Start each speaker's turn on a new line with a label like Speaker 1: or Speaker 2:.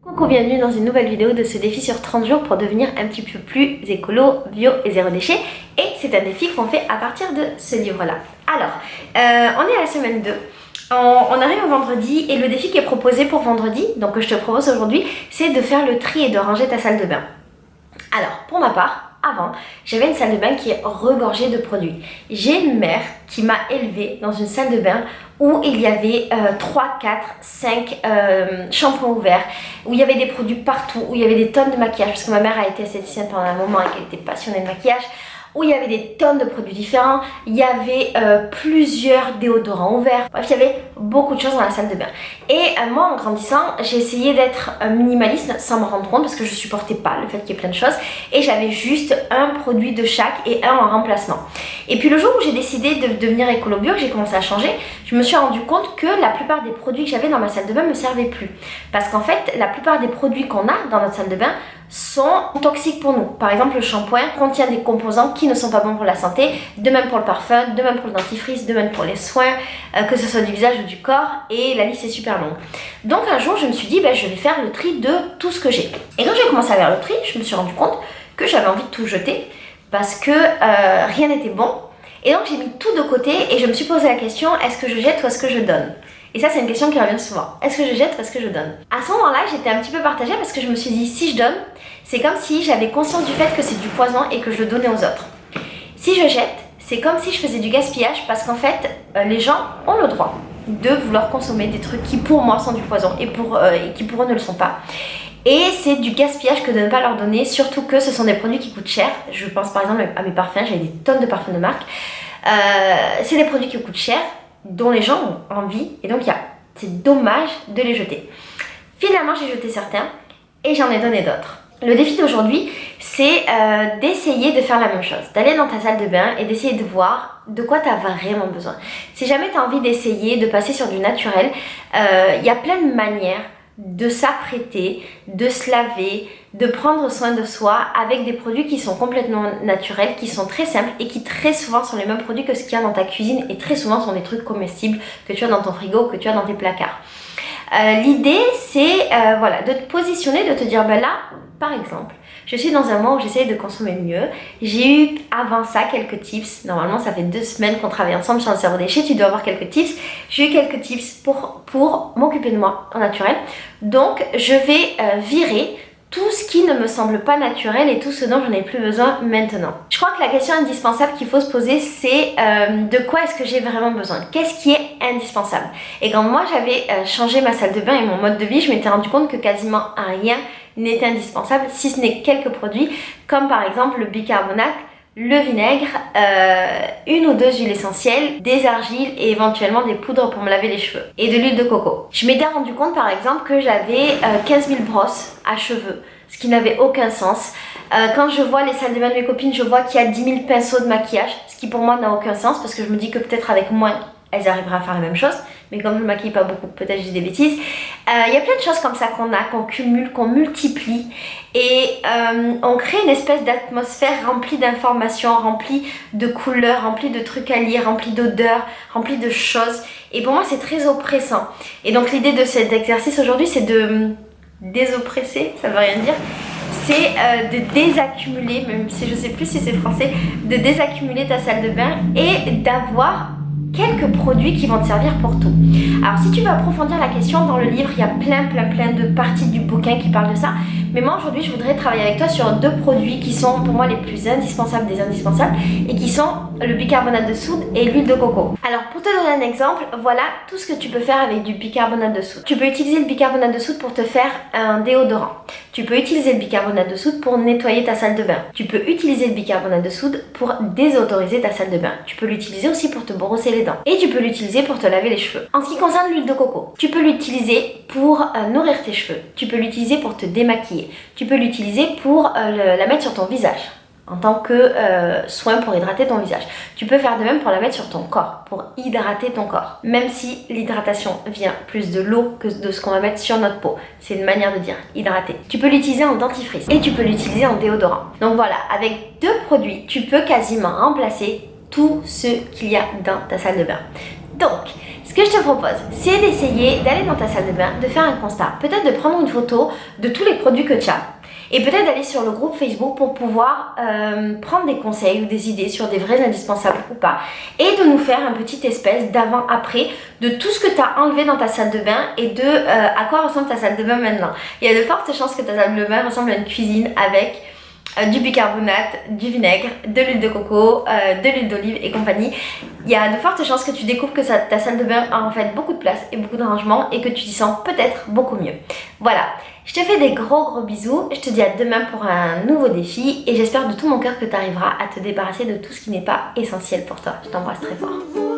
Speaker 1: Coucou, bienvenue dans une nouvelle vidéo de ce défi sur 30 jours pour devenir un petit peu plus écolo, bio et zéro déchet. Et c'est un défi qu'on fait à partir de ce livre-là. Alors, on est à la semaine 2. On arrive au vendredi et le défi qui est proposé pour vendredi, donc que je te propose aujourd'hui, c'est de faire le tri et de ranger ta salle de bain. Alors, pour ma part, avant, j'avais une salle de bain qui est regorgée de produits. J'ai une mère qui m'a élevée dans une salle de bain où il y avait 3, 4, 5 shampoings ouverts, où il y avait des produits partout, où il y avait des tonnes de maquillage, parce que ma mère a été esthéticienne pendant un moment et qu'elle était passionnée de maquillage, où il y avait des tonnes de produits différents, il y avait plusieurs déodorants ouverts, bref, il y avait beaucoup de choses dans la salle de bain. Et moi, en grandissant, j'ai essayé d'être minimaliste sans me rendre compte parce que je supportais pas le fait qu'il y ait plein de choses et j'avais juste un produit de chaque et un en remplacement. Et puis le jour où j'ai décidé de devenir écolo-bio, que j'ai commencé à changer, je me suis rendu compte que la plupart des produits que j'avais dans ma salle de bain me servaient plus. Parce qu'en fait, la plupart des produits qu'on a dans notre salle de bain sont toxiques pour nous. Par exemple, le shampoing contient des composants qui ne sont pas bons pour la santé, de même pour le parfum, de même pour le dentifrice, de même pour les soins, que ce soit du visage ou du corps, et la liste est super longue. Donc un jour, je me suis dit, je vais faire le tri de tout ce que j'ai. Et quand j'ai commencé à faire le tri, je me suis rendu compte que j'avais envie de tout jeter, parce que rien n'était bon. Et donc j'ai mis tout de côté et je me suis posé la question, est-ce que je jette ou est-ce que je donne ? Et ça, c'est une question qui revient souvent. Est-ce que je jette ou est-ce que je donne ? À ce moment-là, j'étais un petit peu partagée parce que je me suis dit, si je donne, c'est comme si j'avais conscience du fait que c'est du poison et que je le donnais aux autres. Si je jette, c'est comme si je faisais du gaspillage parce qu'en fait, les gens ont le droit de vouloir consommer des trucs qui pour moi sont du poison et qui pour eux ne le sont pas. Et c'est du gaspillage que de ne pas leur donner, surtout que ce sont des produits qui coûtent cher. Je pense par exemple à mes parfums, j'avais des tonnes de parfums de marque. C'est des produits qui coûtent cher, dont les gens ont envie, et donc c'est dommage de les jeter. Finalement, j'ai jeté certains et j'en ai donné d'autres. Le défi d'aujourd'hui, c'est d'essayer de faire la même chose, d'aller dans ta salle de bain et d'essayer de voir de quoi tu as vraiment besoin. Si jamais tu as envie d'essayer de passer sur du naturel, il y a plein de manières de s'apprêter, de se laver, de prendre soin de soi avec des produits qui sont complètement naturels, qui sont très simples et qui très souvent sont les mêmes produits que ce qu'il y a dans ta cuisine et très souvent sont des trucs comestibles que tu as dans ton frigo, que tu as dans tes placards. L'idée c'est de te positionner, de te dire là par exemple, je suis dans un mois où j'essaye de consommer mieux. J'ai eu avant ça quelques tips. Normalement, ça fait 2 semaines qu'on travaille ensemble sur le zéro déchet. Tu dois avoir quelques tips. J'ai eu quelques tips pour m'occuper de moi en naturel. Donc, je vais virer tout ce qui ne me semble pas naturel et tout ce dont je n'ai plus besoin maintenant. Je crois que la question indispensable qu'il faut se poser, c'est de quoi est-ce que j'ai vraiment besoin ? Qu'est-ce qui est indispensable ? Et quand moi j'avais changé ma salle de bain et mon mode de vie, je m'étais rendu compte que quasiment rien n'était indispensable, si ce n'est quelques produits, comme par exemple le bicarbonate, le vinaigre, 1 ou 2 huiles essentielles, des argiles et éventuellement des poudres pour me laver les cheveux et de l'huile de coco. Je m'étais rendu compte par exemple que j'avais 15 000 brosses à cheveux, ce qui n'avait aucun sens. Quand je vois les salles de bain de mes copines, je vois qu'il y a 10 000 pinceaux de maquillage, ce qui pour moi n'a aucun sens parce que je me dis que peut-être avec moins elles arriveraient à faire la même chose, mais comme je ne maquille pas beaucoup, peut-être je dis des bêtises. Il y a plein de choses comme ça qu'on cumule, qu'on multiplie et on crée une espèce d'atmosphère remplie d'informations, remplie de couleurs, remplie de trucs à lire, remplie d'odeurs, remplie de choses. Et pour moi, c'est très oppressant. Et donc l'idée de cet exercice aujourd'hui, c'est de désoppresser, ça veut rien dire. C'est de désaccumuler, même si je sais plus si c'est français, de désaccumuler ta salle de bain et d'avoir quelques produits qui vont te servir pour tout. Alors si tu veux approfondir la question, dans le livre il y a plein de parties du bouquin qui parlent de ça, mais moi aujourd'hui je voudrais travailler avec toi sur 2 produits qui sont pour moi les plus indispensables des indispensables et qui sont le bicarbonate de soude et l'huile de coco. Alors pour te donner un exemple, voilà tout ce que tu peux faire avec du bicarbonate de soude. Tu peux utiliser le bicarbonate de soude pour te faire un déodorant. Tu peux utiliser le bicarbonate de soude pour nettoyer ta salle de bain. Tu peux utiliser le bicarbonate de soude pour désodoriser ta salle de bain. Tu peux l'utiliser aussi pour te brosser les dents. Et tu peux l'utiliser pour te laver les cheveux. En ce qui concerne l'huile de coco, tu peux l'utiliser pour nourrir tes cheveux. Tu peux l'utiliser pour te démaquiller. Tu peux l'utiliser pour la mettre sur ton visage en tant que soin pour hydrater ton visage. Tu peux faire de même pour la mettre sur ton corps, pour hydrater ton corps. Même si l'hydratation vient plus de l'eau que de ce qu'on va mettre sur notre peau. C'est une manière de dire hydrater. Tu peux l'utiliser en dentifrice et tu peux l'utiliser en déodorant. Donc voilà, avec 2 produits, tu peux quasiment remplacer tout ce qu'il y a dans ta salle de bain. Donc, ce Ce que je te propose, c'est d'essayer d'aller dans ta salle de bain, de faire un constat, peut-être de prendre une photo de tous les produits que tu as. Et peut-être d'aller sur le groupe Facebook pour pouvoir prendre des conseils ou des idées sur des vrais indispensables ou pas. Et de nous faire un petit espèce d'avant-après de tout ce que tu as enlevé dans ta salle de bain et de à quoi ressemble ta salle de bain maintenant. Il y a de fortes chances que ta salle de bain ressemble à une cuisine avec du bicarbonate, du vinaigre, de l'huile de coco, de l'huile d'olive et compagnie. Il y a de fortes chances que tu découvres que ta salle de bain a en fait beaucoup de place et beaucoup de rangement et que tu t'y sens peut-être beaucoup mieux. Voilà, je te fais des gros bisous, je te dis à demain pour un nouveau défi et j'espère de tout mon cœur que tu arriveras à te débarrasser de tout ce qui n'est pas essentiel pour toi. Je t'embrasse très fort.